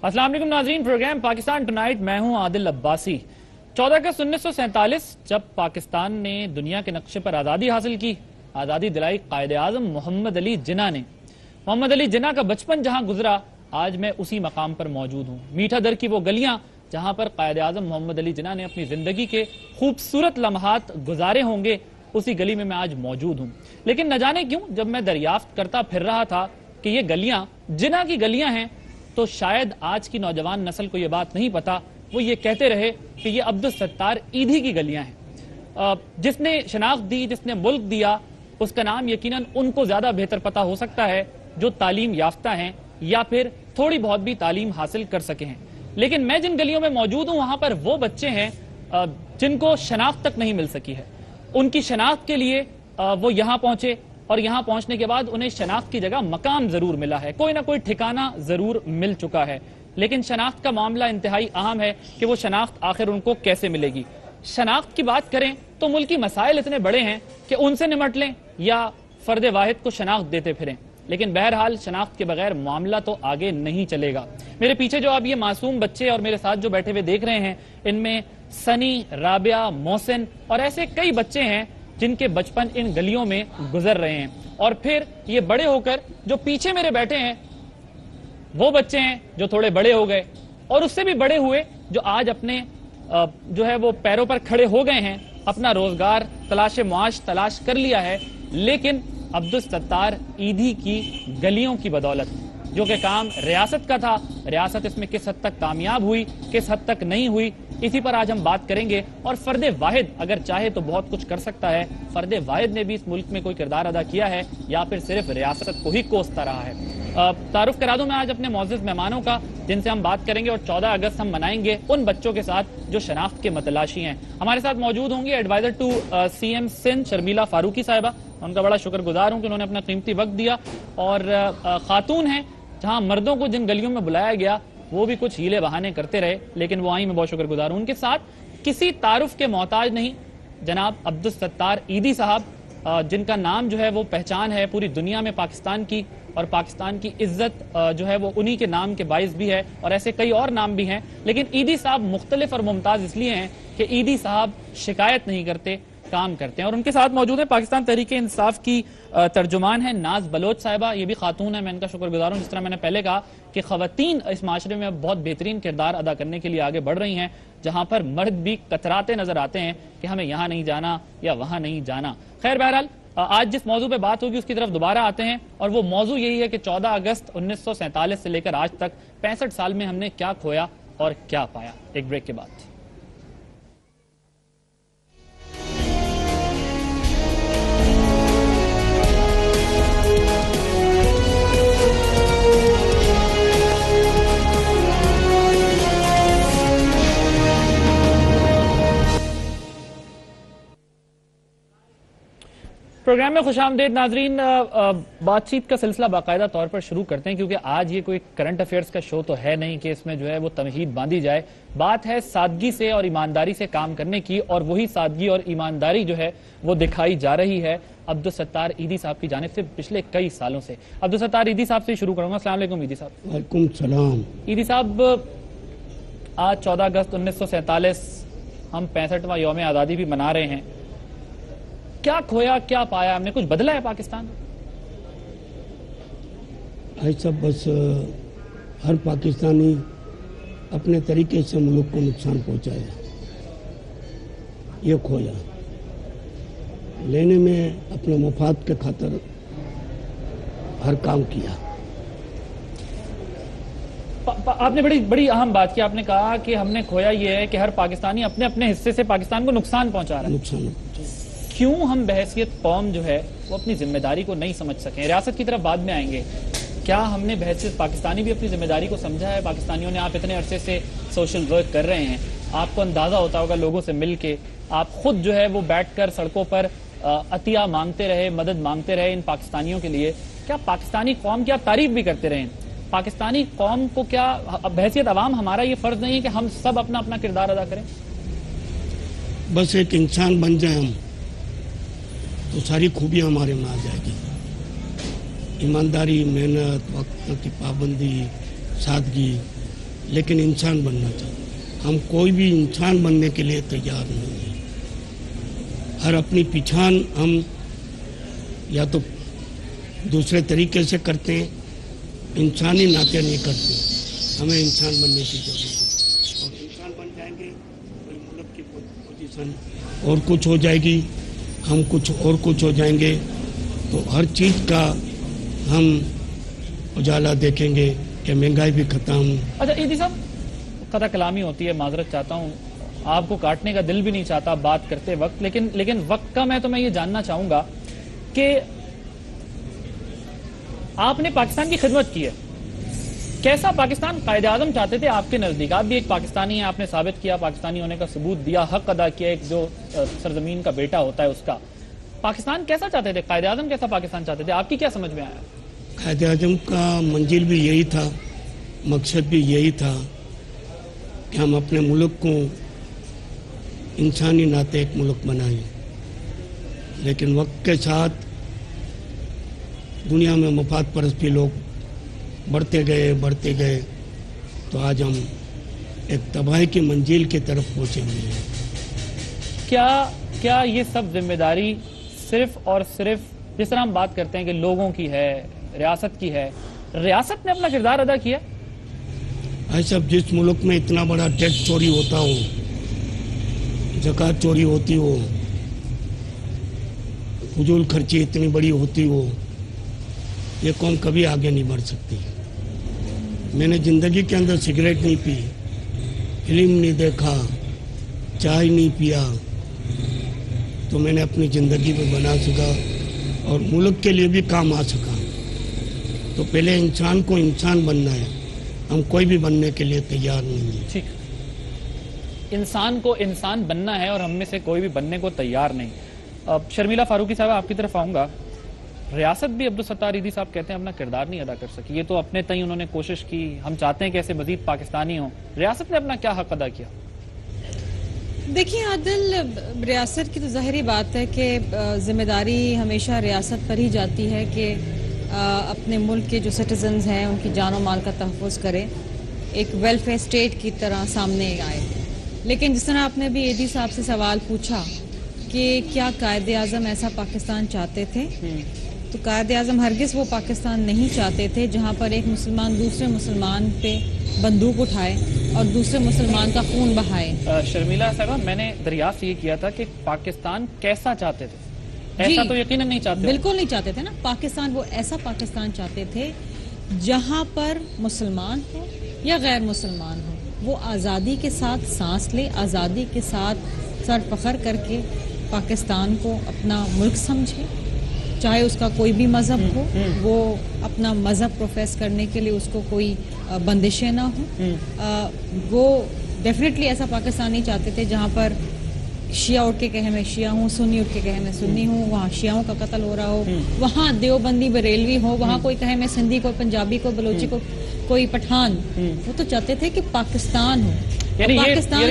السلام علیکم ناظرین، پروگرام پاکستان ٹونائٹ، میں ہوں عادل عباسی۔ 14 اگست 1947 جب پاکستان نے دنیا کے نقشے پر آزادی حاصل کی، آزادی دلائی قائد اعظم محمد علی جناح نے۔ محمد علی جناح کا بچپن جہاں گزرا، آج میں اسی مقام پر موجود ہوں۔ میٹھا در کی وہ گلیاں جہاں پر قائد اعظم محمد علی جناح نے اپنی زندگی کے خوبصورت لمحات گزارے ہوں گے، اسی گلی میں آج موجود ہوں۔ لیکن نہ جانے کیوں جب میں دریافت کرتا پھر رہا تھا کہ یہ گلیاں جناح کی گلیاں ہیں، تو شاید آج کی نوجوان نسل کو یہ بات نہیں پتا، وہ یہ کہتے رہے کہ یہ عبدالستار ایدھی کی گلیاں ہیں۔ جس نے شناخت دی، جس نے ملک دیا، اس کا نام یقیناً ان کو زیادہ بہتر پتا ہو سکتا ہے جو تعلیم یافتہ ہیں یا پھر تھوڑی بہت بھی تعلیم حاصل کر سکے ہیں۔ لیکن میں جن گلیوں میں موجود ہوں، وہاں پر وہ بچے ہیں جن کو شناخت تک نہیں مل سکی ہے۔ ان کی شناخت کے لیے وہ یہاں پہنچے، اور یہاں پہنچنے کے بعد انہیں شناخت کی جگہ مقام ضرور ملا ہے، کوئی نہ کوئی ٹھکانہ ضرور مل چکا ہے۔ لیکن شناخت کا معاملہ انتہائی اہم ہے کہ وہ شناخت آخر ان کو کیسے ملے گی۔ شناخت کی بات کریں تو ملکی مسائل اتنے بڑے ہیں کہ ان سے نمٹ لیں یا فرد واحد کو شناخت دیتے پھریں، لیکن بہرحال شناخت کے بغیر معاملہ تو آگے نہیں چلے گا۔ میرے پیچھے جو اب یہ معصوم بچے اور میرے ساتھ جو بیٹھے ہوئے دیکھ رہے ہیں، ان میں سنی، رابعہ، محسن اور ایسے کئی بچے ہیں جن کے بچپن ان گلیوں میں گزر رہے ہیں، اور پھر یہ بڑے ہو کر جو پیچھے میرے بیٹھے ہیں وہ بچے ہیں جو تھوڑے بڑے ہو گئے، اور اس سے بھی بڑے ہوئے جو آج اپنے جو ہے وہ پیروں پر کھڑے ہو گئے ہیں، اپنا روزگار تلاش معاش تلاش کر لیا ہے، لیکن عبدالستار ایدھی کی گلیوں کی بدولت جو کہ کام ریاست کا تھا، ریاست اس میں کس حد تک کامیاب ہوئی، کس حد تک نہیں ہوئی، اسی پر آج ہم بات کریں گے۔ اور فرد واحد اگر چاہے تو بہت کچھ کر سکتا ہے۔ فرد واحد نے بھی اس ملک میں کوئی کردار ادا کیا ہے یا پھر صرف ریاست کو ہی کوستا رہا ہے؟ تعارف کرا دوں میں آج اپنے معزز مہمانوں کا جن سے ہم بات کریں گے، اور 14 اگست ہم منائیں گے ان بچوں کے ساتھ جو شناخت کے متلاشی ہیں۔ ہمارے ساتھ موجود ہوں گے adviser to C M Sindh Sharmila Farooqui صاحبہ، ان کا بڑا شکر گزار ہوں کہ انہوں نے اپنا قیمتی وقت دیا، اور خاتون ہیں جہاں مردوں کو جن گلیوں میں بلایا گیا وہ بھی کچھ ہیلے بہانے کرتے رہے، لیکن وہ آئیں، میں بہت شکر گزار ہوں۔ ان کے ساتھ کسی تعارف کے محتاج نہیں جناب عبدالستار ایدھی صاحب، جن کا نام جو ہے وہ پہچان ہے پوری دنیا میں پاکستان کی، اور پاکستان کی عزت جو ہے وہ انہی کے نام کے باعث بھی ہے، اور ایسے کئی اور نام بھی ہیں، لیکن ایدھی صاحب مختلف اور ممتاز اس لیے ہیں کہ ایدھی صاحب شکایت نہیں کرتے، کام کرتے ہیں۔ اور ان کے ساتھ موجود ہیں پاکستان تحریک انصاف کی ترجمان ہیں ناز بلوچ صاحبہ، یہ بھی خاتون ہیں، میں ان کا شکر گزار ہوں۔ جس طرح میں نے پہلے کہا کہ خواتین اس معاشرے میں بہت بہترین کردار ادا کرنے کے لیے آگے بڑھ رہی ہیں، جہاں پر مرد بھی کتراتے نظر آتے ہیں کہ ہمیں یہاں نہیں جانا یا وہاں نہیں جانا۔ خیر بہرحال آج جس موضوع پہ بات ہوگی اس کی طرف دوبارہ آتے ہیں، اور وہ موضوع یہی ہے کہ 14 اگست 1947 سے لے کر آج تک 65 سال میں ہم نے کیا کھویا اور کیا پایا۔ ایک بریک کے بعد پروگرام میں خوش آمدید ناظرین۔ بات چیت کا سلسلہ باقاعدہ طور پر شروع کرتے ہیں، کیونکہ آج یہ کوئی کرنٹ افیئرز کا شو تو ہے نہیں کہ اس میں جو ہے وہ تمہید باندھی جائے۔ بات ہے سادگی سے اور ایمانداری سے کام کرنے کی، اور وہی سادگی اور ایمانداری جو ہے وہ دکھائی جا رہی ہے عبدالستار ایدھی صاحب کی جانب سے پچھلے کئی سالوں سے۔ عبدالستار ایدھی صاحب سے شروع کروں گا۔ السلام علیکم ایدھی صاحب۔ وعلیکم السلام۔ ایدھی صاحب، آج 14 اگست 1947 ہم 65واں یوم آزادی بھی منا رہے ہیں، کیا کھویا کیا پایا؟ ہم نے کچھ بدلا ہے پاکستان؟ ایسا بس ہر پاکستانی اپنے طریقے سے ملک کو نقصان پہنچایا، یہ کھویا، لینے میں اپنے مفاد کے خاطر ہر کام کیا۔ آپ نے بڑی اہم بات کی، آپ نے کہا کہ ہم نے کھویا یہ ہے کہ ہر پاکستانی اپنے اپنے حصے سے پاکستان کو نقصان پہنچا رہا ہے۔ کیوں ہم بحیثیت قوم جو ہے وہ اپنی ذمہ داری کو نہیں سمجھ سکیں؟ ریاست کی طرف بعد میں آئیں گے۔ کیا ہم نے بحیثیت پاکستانی بھی اپنی ذمہ داری کو سمجھا ہے؟ پاکستانیوں نے، آپ اتنے عرصے سے سوشل ورک کر رہے ہیں، آپ کو اندازہ ہوتا ہوگا لوگوں سے مل کے، آپ خود جو ہے وہ بیٹھ کر سڑکوں پر عطیہ مانگتے رہے، مدد مانگتے رہے ان پاکستانیوں کے لیے۔ کیا پاکستانی قوم کی آپ تعریف بھی کرتے رہے؟ پاکستانی قوم کو کیا بحیثیت عوام ہمارا یہ فرض نہیں ہے کہ ہم سب اپنا اپنا کردار ادا کریں؟ بس ایک انسان بن جائیں ہم تو ساری خوبیاں ہمارے میں آ جائے گی۔ ایمانداری، محنت، وقت کی پابندی، سادگی، لیکن انسان بننا چاہتے ہیں. ہم کوئی بھی انسان بننے کے لیے تیار نہیں ہیں. ہر اپنی پہچان ہم یا تو دوسرے طریقے سے کرتے ہیں, انسانی ناطے نہیں کرتے. ہمیں انسان بننے کی ضرورت ہے, اور انسان بن جائیں گے تو ملک کی پوزیشن اور کچھ ہو جائے گی, ہم کچھ اور کچھ ہو جائیں گے. تو ہر چیز کا ہم اجالا دیکھیں گے کہ مہنگائی بھی ختم. اچھا ایدی صاحب, قطع کلامی ہوتی ہے, معذرت چاہتا ہوں, آپ کو کاٹنے کا دل بھی نہیں چاہتا بات کرتے وقت, لیکن وقت کا میں یہ جاننا چاہوں گا کہ آپ نے پاکستان کی خدمت کی ہے, کیسا پاکستان قائد اعظم چاہتے تھے آپ کے نزدیک؟ آپ بھی ایک پاکستانی ہیں, آپ نے ثابت کیا, پاکستانی ہونے کا ثبوت دیا, حق ادا کیا, ایک جو سرزمین کا بیٹا ہوتا ہے اس کا. پاکستان کیسا چاہتے تھے, قائد اعظم کیسا پاکستان چاہتے تھے, آپ کی کیا سمجھ میں آیا؟ قائد اعظم کا منزل بھی یہی تھا, مقصد بھی یہی تھا کہ ہم اپنے ملک کو انسانی ناطے ایک ملک بنائیں. لیکن وقت کے ساتھ دنیا میں مفاد پرست بھی لوگ بڑھتے گئے تو آج ہم ایک تباہی کی منزل کی طرف پہنچے ہوئے ہیں. کیا یہ سب ذمہ داری صرف اور صرف, جس طرح ہم بات کرتے ہیں کہ لوگوں کی ہے, ریاست کی ہے, ریاست نے اپنا کردار ادا کیا؟ ایسا جس ملک میں اتنا بڑا ٹیکس چوری ہوتا ہو, زکوٰۃ چوری ہوتی ہو, فضول خرچی اتنی بڑی ہوتی ہو, یہ قوم کبھی آگے نہیں بڑھ سکتی. میں نے زندگی کے اندر سگریٹ نہیں پی, فلم نہیں دیکھا, چائے نہیں پیا, تو میں نے اپنی زندگی میں بنا سکا اور ملک کے لیے بھی کام آ سکا. تو پہلے انسان کو انسان بننا ہے, ہم کوئی بھی بننے کے لیے تیار نہیں ہیں. ٹھیک, انسان کو انسان بننا ہے اور ہم میں سے کوئی بھی بننے کو تیار نہیں. اب شرمیلا فاروقی صاحب آپ کی طرف آؤں گا. ریاست بھی عبدالستار ایدی صاحب کہتے ہیں اپنا کردار نہیں ادا کر سکی, یہ تو اپنے تئیں انہوں نے کوشش کی, ہم چاہتے ہیں کہ ایسے مزید پاکستانی ہوں. ریاست نے اپنا کیا حق ادا کیا؟ دیکھیں عادل, ریاست کی تو ظاہری بات ہے کہ ذمہ داری ہمیشہ ریاست پر ہی جاتی ہے کہ اپنے ملک کے جو سٹیزنز ہیں ان کی جان و مال کا تحفظ کرے, ایک ویلفیئر اسٹیٹ کی طرح سامنے آئے. لیکن جس طرح آپ نے بھی ایدی صاحب سے سوال پوچھا کہ کیا قائد اعظم ایسا پاکستان چاہتے تھے, تو قائد اعظم ہرگز وہ پاکستان نہیں چاہتے تھے جہاں پر ایک مسلمان دوسرے مسلمان پہ بندوق اٹھائے اور دوسرے مسلمان کا خون بہائے. شرمیلا صاحبہ, میں نے دریافت یہ کیا تھا کہ پاکستان کیسا چاہتے تھے, ایسا تو یقیناً نہیں چاہتے. بالکل نہیں چاہتے تھے نا. پاکستان وہ ایسا پاکستان چاہتے تھے جہاں پر مسلمان ہو یا غیر مسلمان ہو, وہ آزادی کے ساتھ سانس لے, آزادی کے ساتھ سر فخر کر کے پاکستان کو اپنا ملک سمجھے, چاہے اس کا کوئی بھی مذہب ہو, وہ اپنا مذہب پروفیس کرنے کے لیے اس کو کوئی بندشیں نہ ہوں. وہ ڈیفینیٹلی ایسا پاکستان نہیں چاہتے تھے جہاں پر شیعہ اٹھ کے کہے میں شیعہ ہوں, سنی اٹھ کے کہے میں سنی ہوں, وہاں شیعوں کا قتل ہو رہا ہو, وہاں دیوبندی بریلوی ہو, وہاں کوئی کہے میں سندھی, کوئی پنجابی, کوئی بلوچی, کوئی پٹھان. وہ تو چاہتے تھے کہ پاکستان ہو. یعنی یہ تصور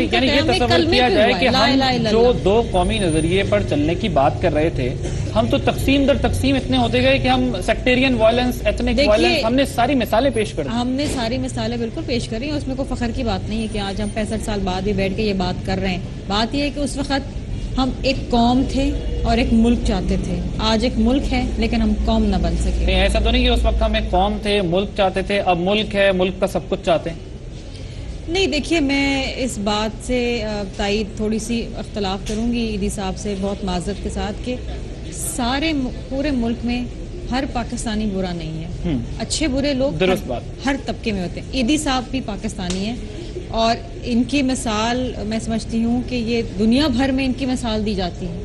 کیا جائے کہ ہم جو دو قومی نظریے پر چلنے کی بات کر رہے تھے, ہم تو تقسیم در تقسیم اتنے ہوتے گئے کہ ہم سیکٹیرین وائلنس, ایتھنک وائلنس, ہم نے ساری مثالیں پیش کر دی. ہم نے ساری مثالیں بالکل پیش کری ہیں, اس میں کوئی فخر کی بات نہیں ہے کہ آج ہم 65 سال بعد بھی بیٹھ کے یہ بات کر رہے ہیں. بات یہ ہے کہ اس وقت ہم ایک قوم تھے اور ایک ملک چاہتے تھے. آج ایک ملک ہے لیکن ہم قوم نہ بن سکے. ایسا تو نہیں کہ اس وقت ہم ایک قوم تھے, ملک چاہتے تھے, اب ملک ہے, ملک کا سب کچھ چاہتے ہیں؟ نہیں, دیکھیے میں اس بات سے تائید تھوڑی سی اختلاف کروں گی ایدی صاحب سے, بہت معذرت کے ساتھ, کہ پورے ملک میں ہر پاکستانی برا نہیں ہے. اچھے برے لوگ ہر طبقے میں ہوتے ہیں. ایدی صاحب بھی پاکستانی ہیں اور ان کی مثال میں سمجھتی ہوں کہ یہ دنیا بھر میں ان کی مثال دی جاتی ہے.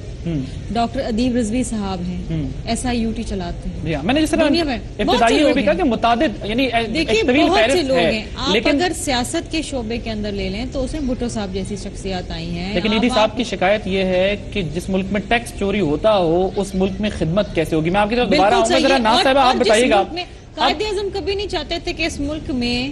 ڈاکٹر ادیب رضوی صاحب ہیں, SIUT چلاتے ہیں. میں نے جس طرح ابتدائی میں بھی کہا کہ متعدد, یعنی دیکھیے بہت سے لوگ ہیں. آپ اگر سیاست کے شعبے کے اندر لے لیں تو اس میں بھٹو صاحب جیسی شخصیات آئی ہیں. لیکن ایدی صاحب کی شکایت یہ ہے کہ جس ملک میں ٹیکس چوری ہوتا ہو اس ملک میں خدمت کیسے ہوگی. میں آپ کی طرف دوبارہ آؤں گا, ذرا ناز صاحبہ آپ بتائیے گا. قائد اعظم کبھی نہیں چاہتے تھے کہ اس ملک میں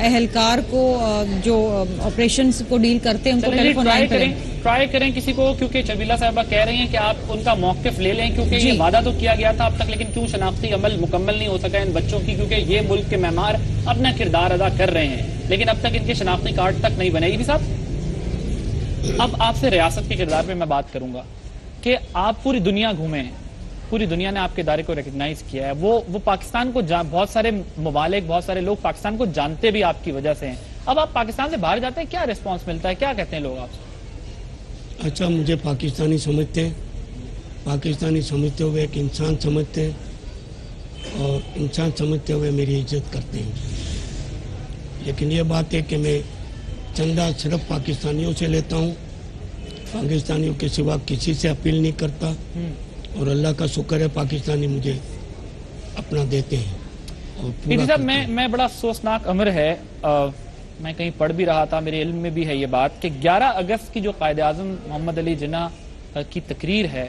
اہلکار کو جو آپریشنز کو ڈیل کرتے ہیں ان کو ٹیلی فون لائن پہ ٹرائی کریں کسی کو, کیونکہ چبیلا صاحبہ کہہ رہی ہیں کہ آپ ان کا موقف لے لیں, کیونکہ یہ وعدہ تو کیا گیا تھا اب تک, لیکن کیوں شناختی عمل مکمل نہیں ہو سکا ان بچوں کی, کیونکہ یہ ملک کے معمار اپنا کردار ادا کر رہے ہیں لیکن اب تک ان کے شناختی کارڈ تک نہیں بنے. عیدی صاحب, اب آپ سے ریاست کے کردار پہ میں بات کروں گا کہ آپ پوری دنیا گھومے ہیں, پوری دنیا نے آپ کے ادارے کو ریکگنائز کیا ہے, وہ پاکستان کو بہت سارے ممالک, بہت سارے لوگ پاکستان کو جانتے بھی آپ کی وجہ سے ہیں. اب آپ پاکستان سے باہر جاتے ہیں, کیا ریسپانس ملتا ہے, کیا کہتے ہیں لوگ آپ سے؟ اچھا, مجھے پاکستانی سمجھتے ہیں, پاکستانی سمجھتے ہوئے ایک انسان سمجھتے ہیں اور انسان سمجھتے ہوئے میری عزت کرتے ہیں. لیکن یہ بات ہے کہ میں چندہ صرف پاکستانیوں سے لیتا ہوں, پاکستانیوں کے سوا کسی سے اپیل نہیں کرتا, اور اللہ کا شکر ہے پاکستانی مجھے اپنا دیتے ہیں. عیدی صاحب, میں بڑا افسوسناک امر ہے, میں کہیں پڑھ بھی رہا تھا, میرے علم میں بھی ہے یہ بات, کہ 11 اگست کی جو قائد اعظم محمد علی جناح کی تقریر ہے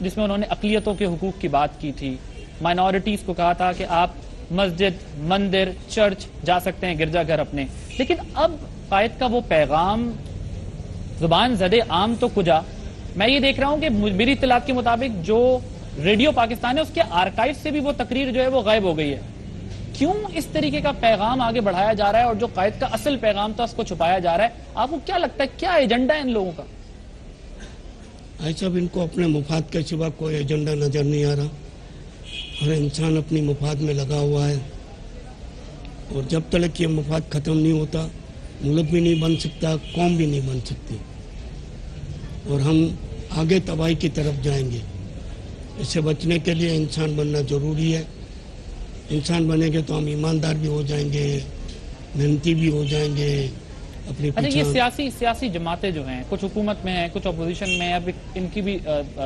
جس میں انہوں نے اقلیتوں کے حقوق کی بات کی تھی, مائنورٹیز کو کہا تھا کہ آپ مسجد, مندر, چرچ جا سکتے ہیں, گرجا گھر اپنے, لیکن اب قائد کا وہ پیغام زبان زد عام تو کجا. میں یہ دیکھ رہا ہوں کہ میری اطلاعات کے مطابق جو ریڈیو پاکستان ہے اس کے آرکائیو سے بھی وہ تقریر جو ہے وہ غائب ہو گئی ہے. کیوں اس طریقے کا پیغام آگے بڑھایا جا رہا ہے اور جو قائد کا اصل پیغام تھا اس کو چھپایا جا رہا ہے؟ آپ کو کیا لگتا ہے کیا ایجنڈا ہے ان لوگوں کا؟ ایسا ان کو اپنے مفاد کے سوا کوئی ایجنڈا نظر نہیں آ رہا. ہر انسان اپنی مفاد میں لگا ہوا ہے, اور جب تک یہ مفاد ختم نہیں ہوتا ملک بھی نہیں بن سکتا, قوم بھی نہیں بن سکتی, اور ہم آگے تباہی کی طرف جائیں گے. اس سے بچنے کے لیے انسان بننا ضروری ہے. انسان بنیں گے تو ہم ایماندار بھی ہو جائیں گے, محنتی بھی ہو جائیں گے. اپنی یہ سیاسی جماعتیں جو ہیں, کچھ حکومت میں ہیں, کچھ اپوزیشن میں ہیں, اب ان کی بھی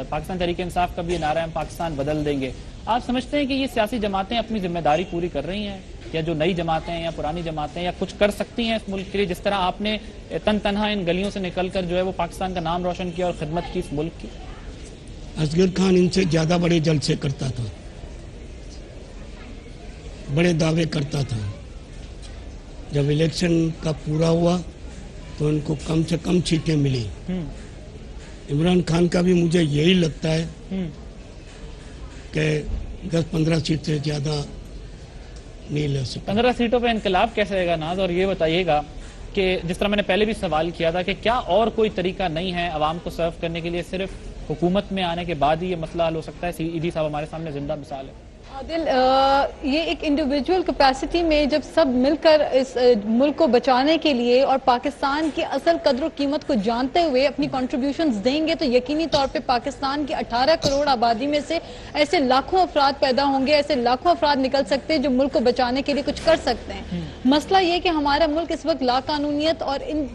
پاکستان تحریک انصاف کا بھی نعرہ ہے ہم پاکستان بدل دیں گے. آپ سمجھتے ہیں کہ یہ سیاسی جماعتیں اپنی ذمہ داری پوری کر رہی ہیں, یا جو نئی جماعتیں ہیں یا پرانی جماعتیں یا کچھ کر سکتی ہیں اس ملک کے لیے, جس طرح آپ نے تنہا ان گلیوں سے نکل کر جو ہے وہ پاکستان کا نام روشن کیا اور خدمت کی اس ملک کی؟ اصغر خان ان سے زیادہ بڑے جلسے کرتا تھا, بڑے دعوے کرتا تھا. جب الیکشن کا پورا ہوا تو ان کو کم سے کم سیٹیں ملی. عمران خان کا بھی مجھے یہی لگتا ہے کہ 10-15 سیٹ سے زیادہ نہیں لے سکتا. 15 سیٹوں پہ انقلاب کیسے رہے گا ناز؟ اور یہ بتائیے گا کہ جس طرح میں نے پہلے بھی سوال کیا تھا کہ کیا اور کوئی طریقہ نہیں ہے عوام کو سرو کرنے کے لیے, صرف حکومت میں آنے کے بعد ہی یہ مسئلہ حل ہو سکتا ہے؟ عیدی صاحب ہمارے سامنے زندہ مثال ہے. عادل, یہ ایک انڈیویجول کیپیسٹی میں جب سب مل کر اس ملک کو بچانے کے لیے اور پاکستان کی اصل قدر و قیمت کو جانتے ہوئے اپنی کنٹریبیوشنز دیں گے تو یقینی طور پہ پاکستان کی 18 کروڑ آبادی میں سے ایسے لاکھوں افراد پیدا ہوں گے, ایسے لاکھوں افراد نکل سکتے ہیں جو ملک کو بچانے کے لیے کچھ کر سکتے ہیں. مسئلہ یہ کہ ہمارا ملک اس وقت لا قانونیت اور ان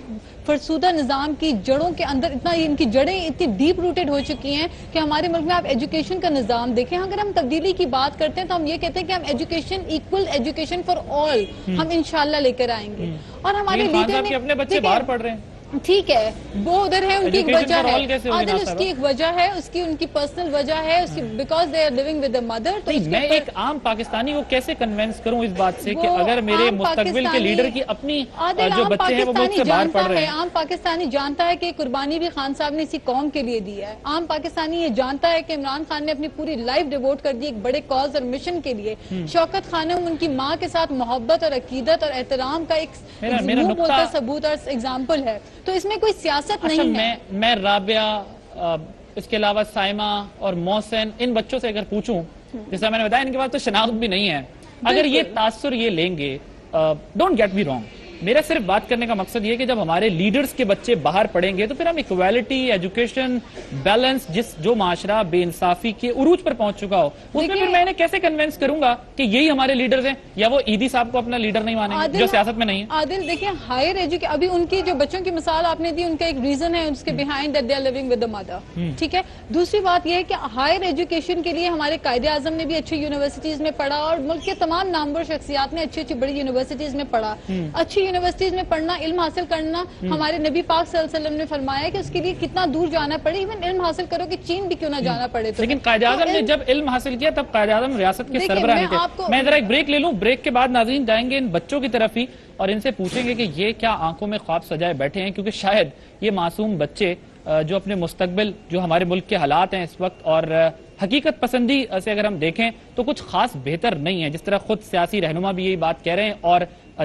فرسودہ نظام کی جڑوں کے اندر ان کی جڑیں اتنی ڈیپ روٹڈ ہو چکی ہیں کہ ہمارے ملک میں آپ ایجوکیشن کا نظام دیکھیں. اگر ہم تبدیلی کی بات کرتے ہیں تو ہم یہ کہتے ہیں کہ ہم education equal education for all ہم انشاءاللہ لے کر آئیں گے. اور ہمارے لیڈر نے اپنے بچے باہر پڑھ رہے ہیں, ٹھیک ہے, وہ ادھر ہے, ان کی ایک وجہ ہے عادل, اس کی ایک وجہ ہے, ان کی پرسنل وجہ ہے, because they are living with a mother. تو میں ایک عام پاکستانی کو کیسے کنونس کروں اس بات سے کہ اگر میرے مستقبل کے لیڈر کی اپنی جو بچے ہیں وہ ملک سے باہر پڑھ رہے ہیں؟ عام پاکستانی جانتا ہے کہ قربانی بھی خان صاحب نے اسی قوم کے لیے دی ہے. عام پاکستانی یہ جانتا ہے کہ عمران خان نے اپنی پوری لائف ڈیووٹ کر دی ایک بڑے کاز اور مشن کے لیے. شوکت خانم ان کی ماں کے ساتھ محبت اور عقیدت اور احترام کا ایک منہ بولتا ثبوت اور ایگزامپل ہے. تو اس میں کوئی سیاست نہیں ہے. میں رابعہ, اس کے علاوہ سائمہ اور محسن, ان بچوں سے اگر پوچھوں, جیسا میں نے بتایا ان کے پاس تو شناخت بھی نہیں ہے, اگر یہ تاثر یہ لیں گے, ڈونٹ گیٹ می رانگ, میرا صرف بات کرنے کا مقصد یہ کہ جب ہمارے لیڈرز کے بچے باہر پڑھیں گے تو پھر ہم ایکویلٹی, ایجوکیشن, بیلنس, جو معاشرہ بے انصافی کے عروج پر پہنچ چکا ہو اس میں پھر میں انہیں کیسے کنونس کروں گا کہ یہی ہمارے لیڈرز ہیں, یا وہ عیدی صاحب کو اپنا لیڈر نہیں مانیں گے جو سیاست میں نہیں ہے؟ عادل دیکھیں, ہائر ایجوکیشن, ابھی ان کی جو بچوں کی مثال آپ نے دی, ان کا ایک ریزن ہے اس کے behind that they are living with the mother, ٹھیک ہے. دوسری بات یہ ہے کہ ہائر ایجوکیشن کے لیے ہمارے قائد اعظم نے بھی اچھی یونیورسٹیز میں پڑھا اور ملک کے تمام نامور شخصیات نے اچھی بڑی یونیورسٹیز میں پڑھا. اچھی یونیورسٹیز میں پڑھنا، علم حاصل کرنا، ہمارے نبی پاک صلی اللہ علیہ وسلم نے فرمایا کہ اس کے لیے کتنا دور جانا پڑے، ایون علم حاصل کرو کہ چین بھی کیوں نہ جانا پڑے. لیکن قائد اعظم نے جب علم حاصل کیا تب قائد اعظم ریاست کے سربراہ نہیں تھے. میں ذرا ایک بریک لے لوں، بریک کے بعد ناظرین جائیں گے ان بچوں کی طرف ہی اور ان سے پوچھیں گے کہ یہ کیا آنکھوں میں خواب سجائے بیٹھے ہیں، کیونکہ شاید یہ معصوم بچے جو اپنے مستقبل، جو ہمارے ملک کے حالات ہیں اس وقت اور حقیقت پسندی سے اگر ہم دیکھیں تو کچھ خاص بہتر نہیں ہے. جس طرح خود سیاسی رہنما بھی یہی بات کہہ رہے ہیں اور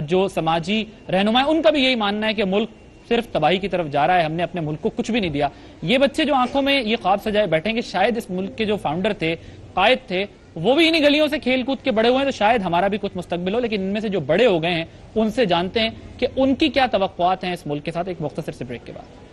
جو سماجی رہنما ہیں ان کا بھی یہی ماننا ہے کہ ملک صرف تباہی کی طرف جا رہا ہے، ہم نے اپنے ملک کو کچھ بھی نہیں دیا. یہ بچے جو آنکھوں میں یہ خواب سجائے بیٹھیں گے شاید اس ملک کے جو فاؤنڈر تھے، قائد تھے، وہ بھی انہی گلیوں سے کھیل کود کے بڑے ہوئے ہیں، تو شاید ہمارا بھی کچھ مستقبل ہو. لیکن ان میں سے جو بڑے ہو گئے ہیں ان سے جانتے ہیں کہ ان کی کیا توقعات ہیں اس ملک کے ساتھ، ایک مختصر سے بریک کے بعد.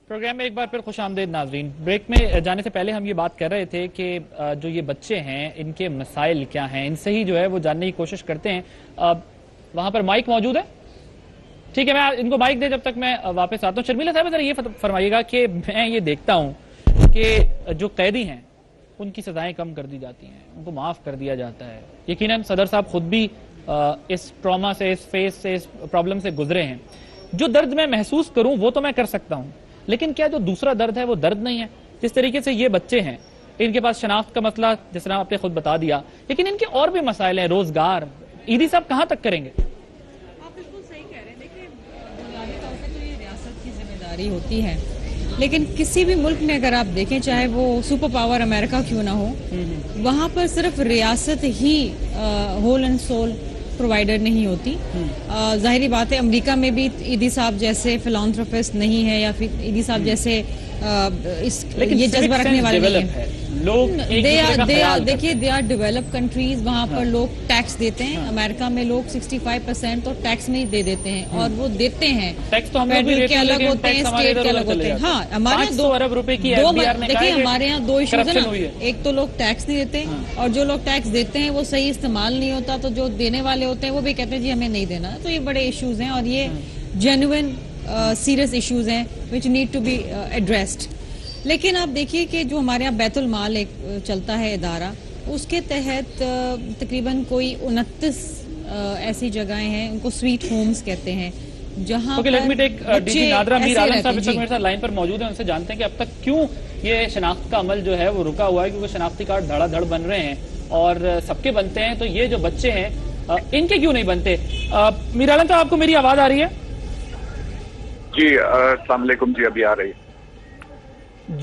پروگرام میں ایک بار پھر خوش آمدید ناظرین. بریک میں جانے سے پہلے ہم یہ بات کر رہے تھے کہ جو یہ بچے ہیں ان کے مسائل کیا ہیں، ان سے ہی جو ہے وہ جاننے کی کوشش کرتے ہیں. وہاں پر مائک موجود ہے؟ ٹھیک ہے، میں ان کو مائک دے جب تک میں واپس آتا ہوں. شرمیلا صاحب ذرا یہ فرمائیے گا کہ میں یہ دیکھتا ہوں کہ جو قیدی ہیں ان کی سزائیں کم کر دی جاتی ہیں، ان کو معاف کر دیا جاتا ہے. یقیناً صدر صاحب خود بھی اس ٹراما سے، اس فیس سے، اس پرابلم سے گزرے ہیں. جو درد میں محسوس کروں وہ تو میں کر سکتا ہوں، لیکن کیا جو دوسرا درد ہے وہ درد نہیں ہے؟ جس طریقے سے یہ بچے ہیں، ان کے پاس شناخت کا مسئلہ جس طرح آپ نے خود بتا دیا، لیکن ان کے اور بھی مسائل ہیں، روزگار. عیدی صاحب کہاں تک کریں گے؟ آپ بالکل صحیح کہہ رہے ہیں. دیکھیں بنیادی طور پہ تو یہ ریاست کی ذمہ داری ہوتی ہے، لیکن کسی بھی ملک میں اگر آپ دیکھیں، چاہے وہ سپر پاور امریکہ کیوں نہ ہو، وہاں پر صرف ریاست ہی ہول اینڈ سول پرووائڈر نہیں ہوتی. ظاہری بات ہے امریکہ میں بھی عیدی صاحب جیسے فلانتھروپسٹ نہیں ہے، یا پھر عیدی صاحب جیسے یہ جذبہ رکھنے والے نہیں ہیں. دیکھیے دے آر ڈیولپ کنٹریز، وہاں پر لوگ ٹیکس دیتے ہیں. امریکہ میں لوگ 65% تو ٹیکس میں ہی دے دیتے ہیں، اور وہ دیتے ہیں فیڈرل کے الگ ہوتے ہیں، اسٹیٹ کے الگ ہوتے ہیں. ہاں ہمارے دیکھیے ہمارے یہاں دو ایشوز ہیں نا، ایک تو لوگ ٹیکس نہیں دیتے، اور جو لوگ ٹیکس دیتے ہیں وہ صحیح استعمال نہیں ہوتا، تو جو دینے والے ہوتے ہیں وہ بھی کہتے ہیں جی ہمیں نہیں دینا. تو یہ بڑے ایشوز ہیں اور یہ جینوئن سیریس ایشوز ہیں which need to be addressed. لیکن آپ دیکھیے کہ جو ہمارے یہاں بیت المال ایک چلتا ہے ادارہ، اس کے تحت تقریباً کوئی 29 ایسی جگہیں ہیں، ان کو سویٹ ہومز کہتے ہیں، جہاں لائن پر موجود ہیں. ان سے جانتے ہیں کہ اب تک کیوں یہ شناخت کا عمل جو ہے وہ رکا ہوا ہے، کیونکہ شناختی کارڈ دھڑا دھڑ بن رہے ہیں اور سب کے بنتے ہیں، تو یہ جو بچے ہیں ان کے کیوں نہیں بنتے؟ میر عالم صاحب آپ کو میری آواز آ رہی ہے؟ جی السلام علیکم. جی ابھی آ رہی ہے.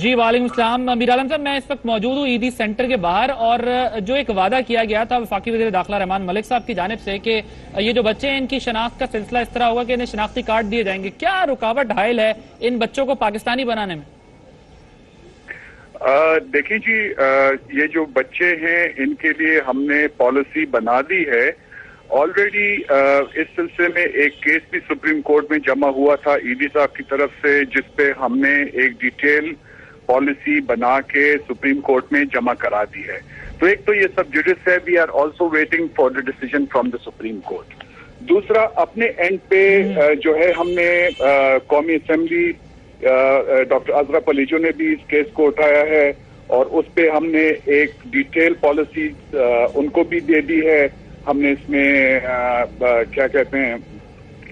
جی وعلیکم السلام. میر عالم صاحب میں اس وقت موجود ہوں عیدی سینٹر کے باہر، اور جو ایک وعدہ کیا گیا تھا وفاقی وزیر داخلہ رحمان ملک صاحب کی جانب سے کہ یہ جو بچے ہیں ان کی شناخت کا سلسلہ اس طرح ہوگا کہ انہیں شناختی کارڈ دیے جائیں گے، کیا رکاوٹ حائل ہے ان بچوں کو پاکستانی بنانے میں؟ دیکھیں جی، یہ جو بچے ہیں ان کے لیے ہم نے پالیسی بنا دی ہے آلریڈی. اس سلسلے میں ایک کیس بھی سپریم کورٹ میں جمع ہوا تھا عیدی صاحب کی طرف سے، جس پہ ہم نے ایک ڈیٹیل پالیسی بنا کے سپریم کورٹ میں جمع کرا دی ہے. تو ایک تو یہ سب جوڈس ہے، we are also waiting for the decision from the Supreme Court. دوسرا اپنے اینڈ پہ جو ہے ہم نے قومی اسمبلی ڈاکٹر ازرا پلیجو نے بھی اس کیس کو اٹھایا ہے، اور اس پہ ہم نے ایک ڈیٹیل پالیسی ان کو بھی دے دی ہے. ہم نے اس میں کیا کہتے ہیں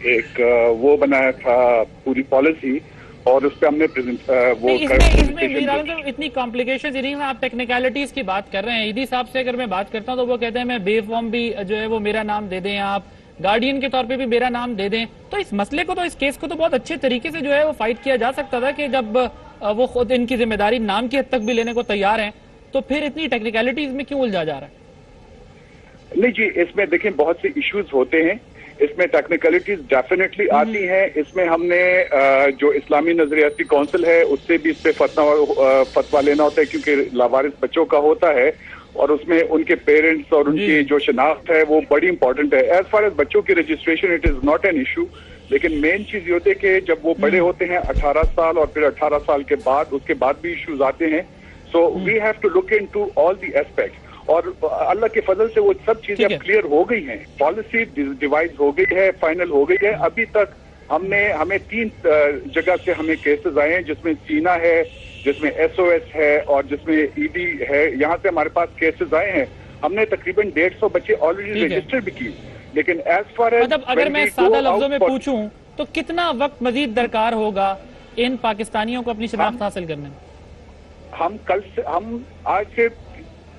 ایک وہ بنایا تھا پوری پالیسی، اور اس پہ ہم نے اتنی کمپلیکیشنز نہیں ہیں. آپ ٹیکنیکلٹیز کی بات کر رہے ہیں. عیدی صاحب سے اگر میں بات کرتا ہوں تو وہ کہتے ہیں میں بے فارم بھی جو ہے وہ میرا نام دے دیں، آپ گارڈین کے طور پہ بھی میرا نام دے دیں. تو اس مسئلے کو، تو اس کیس کو تو بہت اچھے طریقے سے جو ہے وہ فائٹ کیا جا سکتا تھا کہ جب وہ خود ان کی ذمہ داری نام کی حد تک بھی لینے کو تیار ہیں، تو پھر اتنی ٹیکنیکلٹیز میں کیوں الجھا جا رہا ہے؟ نہیں جی، اس میں دیکھیں بہت سے ایشوز ہوتے ہیں، اس میں ٹیکنیکلٹیز ڈیفینیٹلی آتی ہیں. اس میں ہم نے جو اسلامی نظریاتی کونسل ہے اس سے بھی اس پہ فتویٰ لینا ہوتا ہے، کیونکہ لاوارث بچوں کا ہوتا ہے، اور اس میں ان کے پیرنٹس اور ان کی جو شناخت ہے وہ بڑی امپورٹنٹ ہے. ایز فار ایز بچوں کی registration it is not an issue, لیکن مین چیز یہ ہوتی ہے کہ جب وہ بڑے ہوتے ہیں 18 سال اور پھر 18 سال کے بعد اس کے بعد بھی ایشوز آتے ہیں. So we have to look into all the aspects. اور اللہ کے فضل سے وہ سب چیزیں اب کلیئر ہو گئی ہیں. پالیسی ڈیوائز ہو گئی ہے, فائنل ہو گئی ہے. ابھی تک ہمیں 3 جگہ سے ہمیں کیسز آئے ہیں, جس میں سینا ہے, جس میں SOS ہے, اور جس میں ED ہے. یہاں سے ہمارے پاس کیسز آئے ہیں. ہم نے تقریباً 150 بچے آلریڈی رجسٹر بھی کی. لیکن ایز فار ایز مطلب اگر میں سادہ لفظوں میں پوچھوں تو کتنا وقت مزید درکار ہوگا ان پاکستانیوں کو اپنی شناخت حاصل کرنے میں؟ ہم آج سے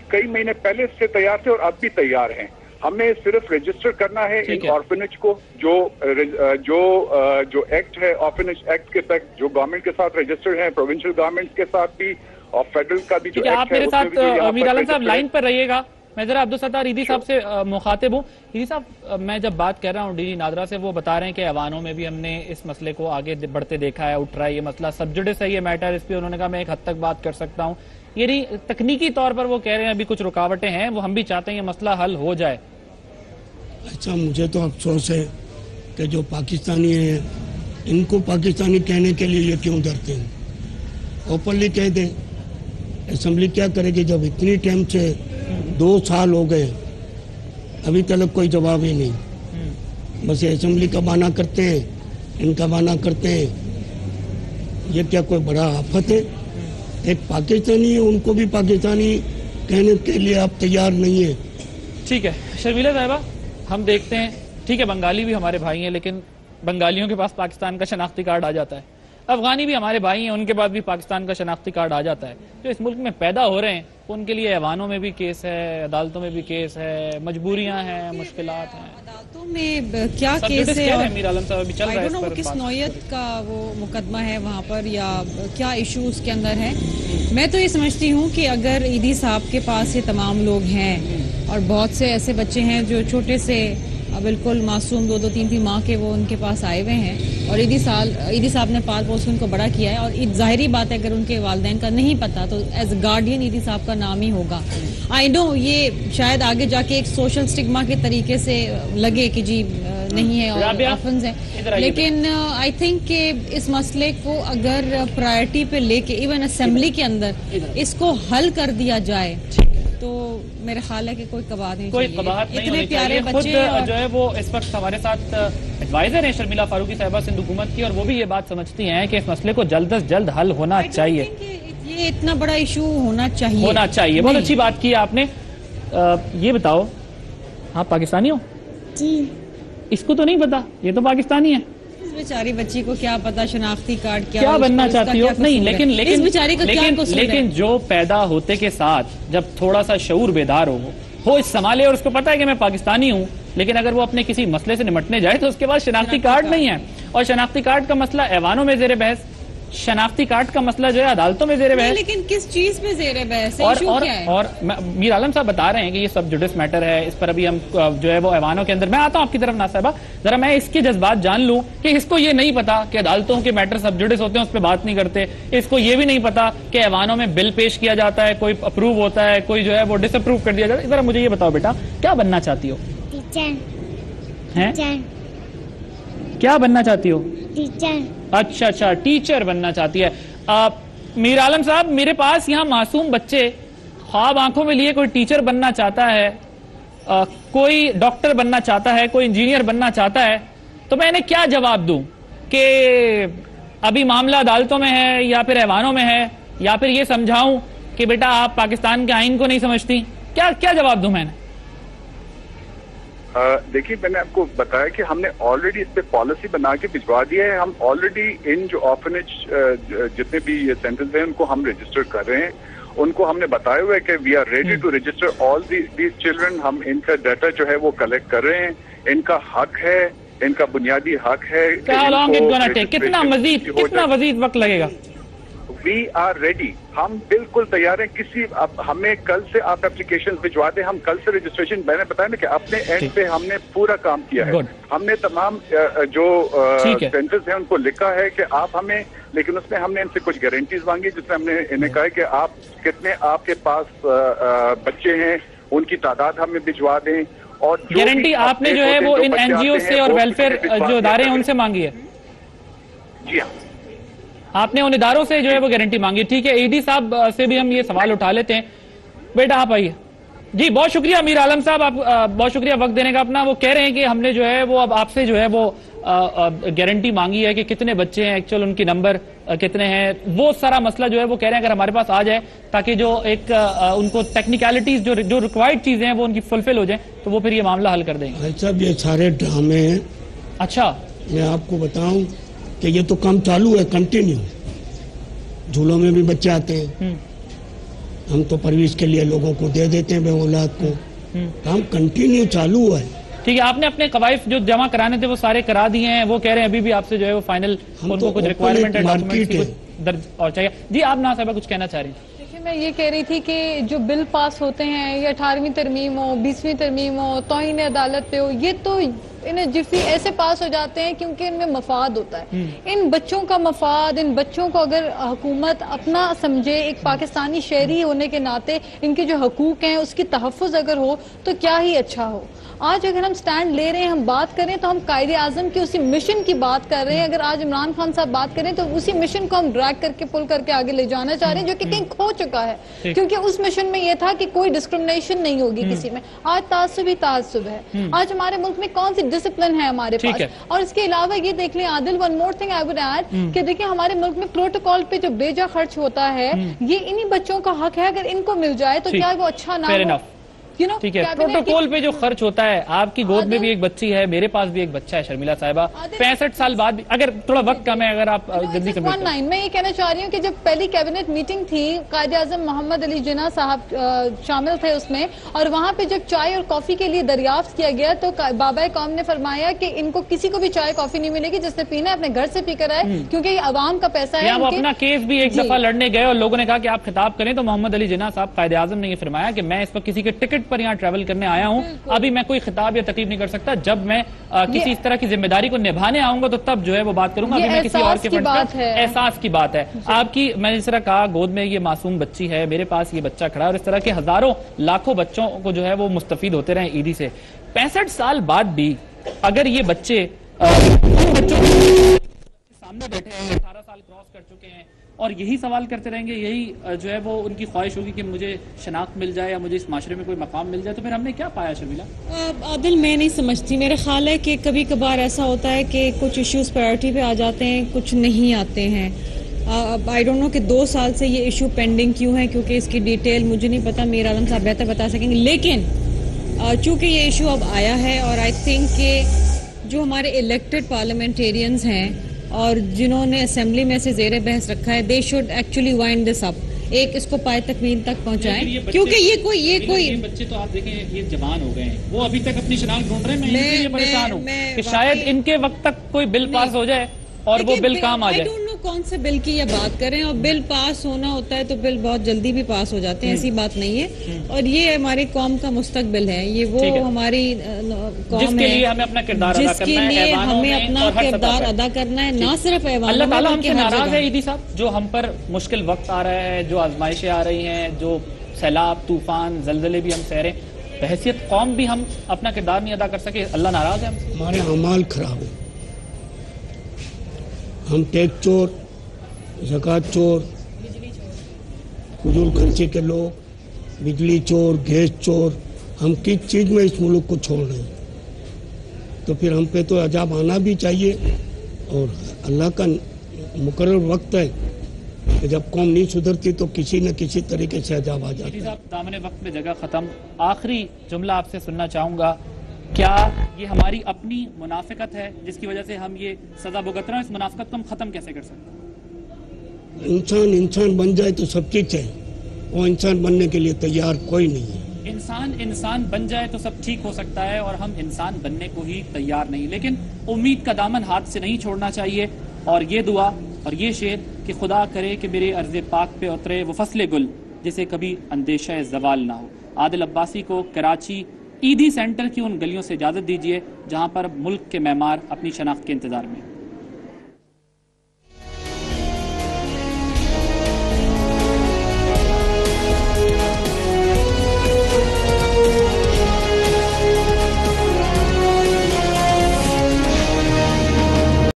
کئی مہینے پہلے سے تیار تھے اور اب بھی تیار ہیں. ہمیں صرف رجسٹر کرنا ہے ان آرفنیج کو, جو ایکٹ ہے آرفنیج ایکٹ کے تحت جو گورنمنٹ کے ساتھ رجسٹرڈ ہیں, پروونشل گورنمنٹ کے ساتھ بھی اور فیڈرل کا بھی جو ایکٹ ہے. آپ میرے ساتھ میر عالم صاحب لائن پر رہیے گا. میں ذرا عبدالستار ایدھی صاحب سے مخاطب ہوں. ایدھی صاحب, میں جب بات کر رہا ہوں DG نادرا سے, وہ بتا رہے ہیں کہ ایوانوں میں بھی ہم نے اس مسئلے کو آگے بڑھتے دیکھا ہے, اٹھ رہا ہے یہ مسئلہ, سب جوڈس ہے یہ میٹر. اس پہ انہوں نے کہا میں ایک حد تک بات کر سکتا ہوں. یعنی تکنیکی طور پر وہ کہہ رہے ہیں ابھی کچھ رکاوٹیں ہیں, وہ ہم بھی چاہتے ہیں یہ مسئلہ حل ہو جائے. اچھا, مجھے تو افسوس ہے کہ جو پاکستانی ہیں ان کو پاکستانی کہنے کے لیے یہ کیوں ڈرتے ہیں. اوپنلی کہہ دیں. اسمبلی کیا کرے گی جب اتنی ٹائم سے 2 سال ہو گئے ابھی تک کوئی جواب ہی نہیں. بس یہ اسمبلی کا بہانہ کرتے ہیں, ان کا بہانہ کرتے ہیں. یہ کیا کوئی بڑا آفت ہے؟ ایک پاکستانی ہے, ان کو بھی پاکستانی کہنے کے لیے آپ تیار نہیں ہیں. ٹھیک ہے شرمیلا صاحبہ, ہم دیکھتے ہیں, ٹھیک ہے بنگالی بھی ہمارے بھائی ہیں, لیکن بنگالیوں کے پاس پاکستان کا شناختی کارڈ آ جاتا ہے. افغانی بھی ہمارے بھائی ہیں, ان کے پاس بھی پاکستان کا شناختی کارڈ آ جاتا ہے. جو اس ملک میں پیدا ہو رہے ہیں ان کے لیے ایوانوں میں بھی کیس ہے, عدالتوں میں بھی کیس ہے, مجبوریاں ہیں, مشکلات ہیں. عدالتوں میں کیا کیس ہے, میر عالم صاحب ابھی چل رہا ہے اس پر, کس نوعیت کا وہ مقدمہ ہے وہاں پر, یا کیا ایشو اس کے اندر ہے. میں تو یہ سمجھتی ہوں کہ اگر ایدھی صاحب کے پاس یہ تمام لوگ ہیں, اور بہت سے ایسے بچے ہیں جو چھوٹے سے بالکل معصوم 2-2 3 ماہ کے وہ ان کے پاس آئے ہوئے ہیں, اور ایدھی صاحب نے پال پوس کے ان کو بڑا کیا ہے. اور ظاہری بات ہے اگر ان کے والدین کا نہیں پتا تو ایز گارڈین ایدھی صاحب کا نام ہی ہوگا. آئی نو یہ شاید آگے جا کے ایک سوشل سٹگما کے طریقے سے لگے کہ جی نہیں ہے اور آفنز ہیں, لیکن آئی تھنک کہ اس مسئلے کو اگر پرائرٹی پہ لے کے ایون اسمبلی کے اندر اس کو حل کر دیا جائے تو میرے خیال ہے کہ کوئی قباحت نہیں چاہیے. اتنے پیارے بچے جو ہے وہ اس وقت ہمارے ساتھ ایڈوائزر ہیں شرمیلا فاروقی صاحبہ سندھ حکومت کی, اور وہ بھی یہ بات سمجھتی ہیں کہ اس مسئلے کو جلد از جلد حل ہونا چاہیے. یہ اتنا بڑا ایشو ہونا چاہیے. بہت اچھی بات کی آپ نے. یہ بتاؤ, آپ پاکستانی ہو؟ جی. اس کو تو نہیں پتا, یہ تو پاکستانی ہے. بیچاری بچی کو کیا پتا شناختی کارڈ کیا بننا چاہتی ہو؟ نہیں, لیکن جو پیدا ہوتے کے ساتھ جب تھوڑا سا شعور بیدار ہو اس سنبھالے, اور اس کو پتا ہے کہ میں پاکستانی ہوں, لیکن اگر وہ اپنے کسی مسئلے سے نمٹنے جائے تو اس کے بعد شناختی کارڈ نہیں ہے. اور شناختی کارڈ کا مسئلہ ایوانوں میں زیر بحث, شناختی کارڈ کا مسئلہ جو ہے عدالتوں میں زیر بحث. لیکن کس چیز میں زیر بحث ہے؟ اور میر عالم صاحب بتا رہے ہیں کہ یہ سب جوڈس میٹر ہے, اس پر ابھی ہم جو ہے وہ ایوانوں کے اندر. میں آتا ہوں آپ کی طرف ناز صاحبہ, ذرا میں اس کے جذبات جان لوں کہ اس کو یہ نہیں پتا کہ عدالتوں کے میٹر سب جوڈس ہوتے ہیں, اس پہ بات نہیں کرتے. اس کو یہ بھی نہیں پتا کہ ایوانوں میں بل پیش کیا جاتا ہے, کوئی اپروو ہوتا ہے, کوئی جو ہے وہ ڈس اپروو کر دیا جاتا ہے. ذرا مجھے یہ بتاؤ بیٹا, کیا بننا چاہتی ہو؟ ٹیچر. کیا بننا چاہتی ہو؟ ٹیچر. اچھا, ٹیچر بننا چاہتی ہے. میر عالم صاحب, میرے پاس یہاں معصوم بچے خواب آنکھوں میں لیے کوئی ٹیچر بننا چاہتا ہے, کوئی ڈاکٹر بننا چاہتا ہے, کوئی انجینئر بننا چاہتا ہے, تو میں انہیں کیا جواب دوں کہ ابھی معاملہ عدالتوں میں ہے یا پھر ایوانوں میں ہے, یا پھر یہ سمجھاؤں کہ بیٹا آپ پاکستان کے آئین کو نہیں سمجھتی؟ کیا جواب دوں میں نے؟ دیکھیے, میں نے آپ کو بتایا کہ ہم نے آلریڈی اس پہ پالیسی بنا کے بھجوا دیا ہے. ہم آلریڈی ان جو آرفنیج جتنے بھی یہ سینٹرز ہیں ان کو ہم رجسٹر کر رہے ہیں. ان کو ہم نے بتایا ہوا ہے کہ we are ready to register all these children. ہم ان کا ڈیٹا جو ہے وہ کلیکٹ کر رہے ہیں. ان کا حق ہے, ان کا بنیادی حق ہے. کتنا مزید وقت لگے گا؟ وی آر ریڈی, ہم بالکل تیار ہیں. ہمیں کل سے آپ اپلیکیشن بھجوا دیں, ہم کل سے رجسٹریشن. میں نے بتایا نا کہ اپنے اینڈ پہ ہم نے پورا کام کیا ہے. ہم نے تمام جو سینٹرز ہیں ان کو لکھا ہے کہ آپ ہمیں, لیکن اس میں ہم نے ان سے کچھ گارنٹیز مانگی, جس میں ہم نے انہیں کہا کہ آپ کتنے آپ کے پاس بچے ہیں ان کی تعداد ہمیں بھجوا دیں. اور گارنٹی آپ نے جو ہے وہ ان این جی او سے اور ویلفیئر جو ادارے ہیں ان سے مانگی ہے؟ جی ہاں, آپ نے ان اداروں سے جو ہے وہ گارنٹی مانگی. ٹھیک ہے, ایڈی صاحب سے بھی ہم یہ سوال اٹھا لیتے ہیں. بیٹا آپ آئیے. جی بہت شکریہ امیر عالم صاحب، آپ بہت شکریہ وقت دینے کا اپنا. وہ کہہ رہے ہیں کہ ہم نے جو ہے وہ اب آپ سے جو ہے وہ گارنٹی مانگی ہے کہ کتنے بچے ہیں، ایکچوئل ان کی نمبر کتنے ہیں، وہ سارا مسئلہ جو ہے وہ کہہ رہے ہیں اگر ہمارے پاس آ جائے تاکہ جو ایک ان کو ٹیکنیکلٹیز جو ریکوائرڈ چیزیں ہیں وہ ان کی فلفل ہو جائیں تو وہ پھر یہ معاملہ حل کر دیں گے. صاحب یہ سارے ڈرامے ہیں. اچھا میں آپ کو بتاؤں کہ یہ تو کام چالو ہے کنٹینیو. جھولوں میں بھی بچے آتے ہیں، ہم تو پرویش کے لیے لوگوں کو دے دیتے ہیں بے اولاد کو. کام کنٹینیو چالو ہے. ٹھیک ہے، آپ نے اپنے قوائف جو جمع کرانے تھے وہ سارے کرا دیے ہیں. وہ کہہ رہے ہیں ابھی بھی آپ سے جو ہے وہ فائنل ان کو کچھ ریکوائرمنٹ ہے، ڈاکومنٹس کی کچھ درج اور چاہیے. جی آپ نا صاحبہ کچھ کہنا چاہ رہی ہیں؟ دیکھیں میں یہ کہہ رہی تھی کہ جو بل پاس ہوتے ہیں یا 18ویں ترمیم ہو، 20ویں ترمیم ہو، توہین عدالت پہ ہو، یہ تو انہیں جفی ایسے پاس ہو جاتے ہیں کیونکہ ان میں مفاد ہوتا ہے. ان بچوں کا مفاد، ان بچوں کو اگر حکومت اپنا سمجھے، ایک پاکستانی شہری ہونے کے ناطے ان کے جو حقوق ہیں اس کی تحفظ اگر ہو تو کیا ہی اچھا ہو. آج اگر ہم سٹینڈ لے رہے ہیں، ہم بات کریں تو ہم قائد اعظم کی اسی مشن کی بات کر رہے ہیں. اگر آج عمران خان صاحب بات کریں تو اسی مشن کو ہم ڈریگ کر کے پل کر کے آگے لے جانا چاہ رہے ہیں جو کہ کہیں کھو چکا ہے. کیونکہ اس مشن میں یہ تھا کہ کوئی ڈسکرمنیشن نہیں ہوگی کسی میں. آج تعصب ہی تعصب ہے. آج ہمارے ملک میں کون سی ڈسپلن ہے ہمارے پاس. اور اس کے علاوہ یہ دیکھ لیں Adil, one more thing I would add کہ دیکھیں ہمارے ملک میں پروٹوکول پہ جو بیجا خرچ ہوتا ہے یہ انہی بچوں کا حق ہے. اگر ان کو مل جائے تو کیا وہ اچھا نہ ہو؟ ٹھیک ہے، پروٹوکول پہ جو خرچ ہوتا ہے، آپ کی گود میں بھی ایک بچی ہے، میرے پاس بھی ایک بچہ ہے شرمیلا صاحبہ، 65 سال بعد بھی. اگر تھوڑا وقت کم ہے اگر آپ جلدی کمپلیٹ کریں. میں یہ کہنا چاہ رہی ہوں کہ جب پہلی کیبنٹ میٹنگ تھی قائد اعظم محمد علی جناح صاحب شامل تھے اس میں، اور وہاں پہ جب چائے اور کافی کے لیے دریافت کیا گیا تو بابا قوم نے فرمایا کہ ان کو کسی کو بھی چائے کافی نہیں ملے گی، جس نے پینا ہے اپنے گھر سے پی کر آئے کیونکہ یہ عوام کا پیسہ ہے. وہ اپنا کیس بھی ایک دفعہ لڑنے گئے اور لوگوں نے کہا کہ آپ خطاب کریں تو محمد علی جناح صاحب قائد اعظم نے یہ فرمایا کہ میں اس وقت کسی کے ٹکٹ پر یہاں ٹریول کرنے آیا ہوں، ابھی میں کوئی خطاب یا تقریب نہیں کر سکتا. جب میں کسی اس طرح کی ذمہ داری کو نبھانے آؤں گا تو تب جو ہے وہ بات کروں گا. ابھی میں کسی اور کے احساس کی بات ہے آپ کی. میں نے اس طرح کہا گود میں یہ معصوم بچی ہے، میرے پاس یہ بچہ کھڑا ہے، اور اس طرح کے ہزاروں لاکھوں بچوں کو جو ہے وہ مستفید ہوتے رہے عیدی سے. 65 سال بعد بھی اگر یہ بچے سامنے بیٹھے ہیں، 18 سال کراس کر چکے ہیں اور یہی سوال کرتے رہیں گے، یہی جو ہے وہ ان کی خواہش ہوگی کہ مجھے شناخت مل جائے یا مجھے اس معاشرے میں کوئی مقام مل جائے، تو پھر ہم نے کیا پایا شرمیلا؟ عادل میں نہیں سمجھتی. میرا خیال ہے کہ کبھی کبھار ایسا ہوتا ہے کہ کچھ ایشوز پرائیورٹی پہ آ جاتے ہیں، کچھ نہیں آتے ہیں. آئی ڈونٹ نو کہ 2 سال سے یہ ایشو پینڈنگ کیوں ہے، کیونکہ اس کی ڈیٹیل مجھے نہیں پتا، میر عالم صاحب بہتر بتا سکیں گے. لیکن چونکہ یہ ایشو اب آیا ہے اور آئی تھنک کہ جو ہمارے الیکٹڈ پارلیمنٹیرینز ہیں اور جنہوں نے اسمبلی میں سے زیر بحث رکھا ہے، دے شوڈ ایکچولی وائنڈ دس اپ، ایک اس کو پائے تکمیل تک پہنچائیں. کیونکہ یہ کوئی بچے تو آپ دیکھیں یہ جوان ہو گئے ہیں، وہ ابھی تک اپنی شناخت ڈھونڈ رہے ہیں. میں پریشان ہوں کہ شاید ان کے وقت تک کوئی بل پاس ہو جائے اور وہ بل کام آ جائے. کون سے بل کی یہ بات کریں، اور بل پاس ہونا ہوتا ہے تو بل بہت جلدی بھی پاس ہو جاتے ہیں، ایسی بات نہیں ہے. اور یہ ہماری قوم کا مستقبل ہے، یہ وہ ہماری قوم ہے جس کے لیے ہمیں اپنا کردار ادا کرنا ہے، جس کے لیے ہمیں اپنا کردار ادا کرنا ہے، نہ صرف ایوانوں میں. اللہ تعالیٰ ہم سے ناراض ہے عیدی صاحب، جو ہم پر مشکل وقت آ رہا ہے، جو آزمائشیں آ رہی ہیں، جو سیلاب، طوفان، زلزلے بھی ہم سہ رہے ہیں، بحیثیت قوم بھی ہم اپنا کردار نہیں ادا کر سکے. اللہ ناراض ہے ہم سے. ہمارے اعمال خراب ہیں، ہم ٹیکس چور، زکوٰۃ چور، فضول خرچے کے لوگ، بجلی چور، گیس چور، ہم کس چیز میں اس ملک کو چھوڑ رہے ہیں؟ تو پھر ہم پہ تو عذاب آنا بھی چاہیے. اور اللہ کا مقرر وقت ہے کہ جب قوم نہیں سدھرتی تو کسی نہ کسی طریقے سے عذاب آ جاتا ہے. صاحب دامن وقت میں جگہ ختم، آخری جملہ آپ سے سننا چاہوں گا، کیا یہ ہماری اپنی منافقت ہے جس کی وجہ سے ہم یہ سزا بھگت رہے ہیں؟ اس منافقت کو ہم ختم کیسے کر سکتے ہیں؟ انسان بن جائے تو سب چیز ہے، وہ انسان بننے کے لیے تیار کوئی نہیں ہے. انسان بن جائے تو سب ٹھیک ہو سکتا ہے، اور ہم انسان بننے کو ہی تیار نہیں. لیکن امید کا دامن ہاتھ سے نہیں چھوڑنا چاہیے، اور یہ دعا اور یہ شعر کہ خدا کرے کہ میرے ارض پاک پہ اترے وہ فصل گل جسے کبھی اندیشہ زوال نہ ہو. عادل عباسی کو کراچی عیدی سینٹر کی ان گلیوں سے اجازت دیجیے جہاں پر ملک کے معمار اپنی شناخت کے انتظار میں.